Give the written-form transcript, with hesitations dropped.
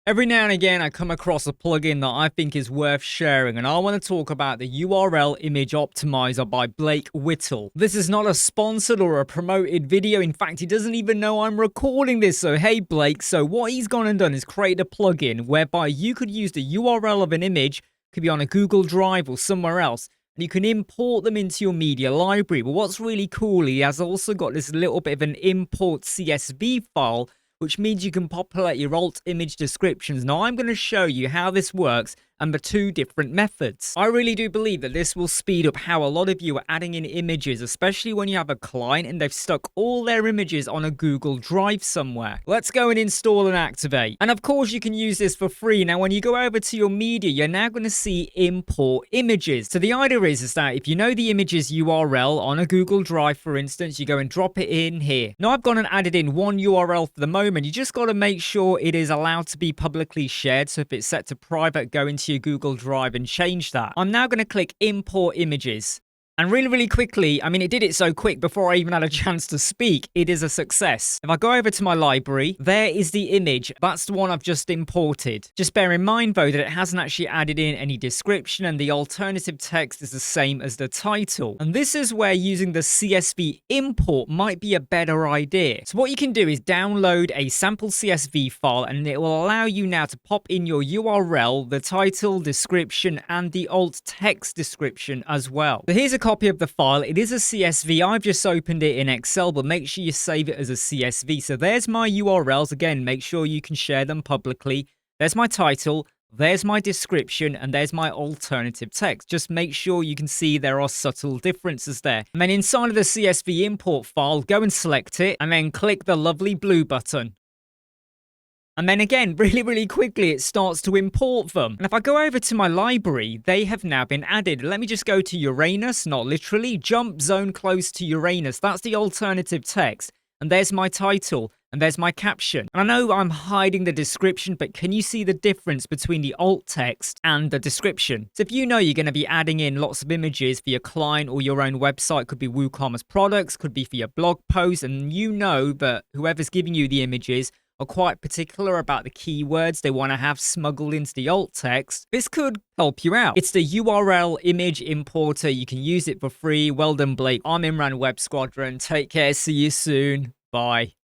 Every now and again, I come across a plugin that I think is worth sharing, and I want to talk about the URL Image Optimizer by Blake Whittle. This is not a sponsored or a promoted video. In fact, he doesn't even know I'm recording this. So, hey, Blake. So, what he's gone and done is create a plugin whereby you could use the URL of an image, could be on a Google Drive or somewhere else, and you can import them into your media library. But what's really cool, he has also got this little bit of an import CSV file, which means you can populate your alt image descriptions. Now, I'm going to show you how this works and the two different methods. I really do believe that this will speed up how a lot of you are adding in images, especially when you have a client and they've stuck all their images on a Google Drive somewhere. Let's go and install and activate. And of course, you can use this for free. Now, when you go over to your media, you're now going to see import images. So the idea is that if you know the image's URL on a Google Drive, for instance, you go and drop it in here. Now, I've gone and added in one URL for the moment. You just got to make sure it is allowed to be publicly shared. So if it's set to private, go into your Google Drive and change that. I'm now going to click import images. And really quickly, I mean, it did it so quick before I even had a chance to speak, it is a success. If I go over to my library, there is the image. That's the one I've just imported. Just bear in mind, though, that it hasn't actually added in any description and the alternative text is the same as the title. And this is where using the CSV import might be a better idea. So what you can do is download a sample CSV file and it will allow you now to pop in your URL, the title, description, and the alt text description as well. So here's a copy of the file. It is a CSV. I've just opened it in Excel, but make sure you save it as a CSV. So there's my URLs. Again, make sure you can share them publicly. There's my title, there's my description, and there's my alternative text. Just make sure you can see there are subtle differences there. And then inside of the CSV import file, go and select it, and then click the lovely blue button. And then again, really quickly, it starts to import them. And if I go over to my library, they have now been added. Let me just go to Uranus, not literally. Jump zone close to Uranus. That's the alternative text. And there's my title. And there's my caption. And I know I'm hiding the description, but can you see the difference between the alt text and the description? So if you know you're going to be adding in lots of images for your client or your own website, could be WooCommerce products, could be for your blog post, and you know that whoever's giving you the images are quite particular about the keywords they want to have smuggled into the alt text, this could help you out. It's the URL image importer. You can use it for free. Well done, Blake. I'm Imran, Web Squadron. Take care. See you soon. Bye.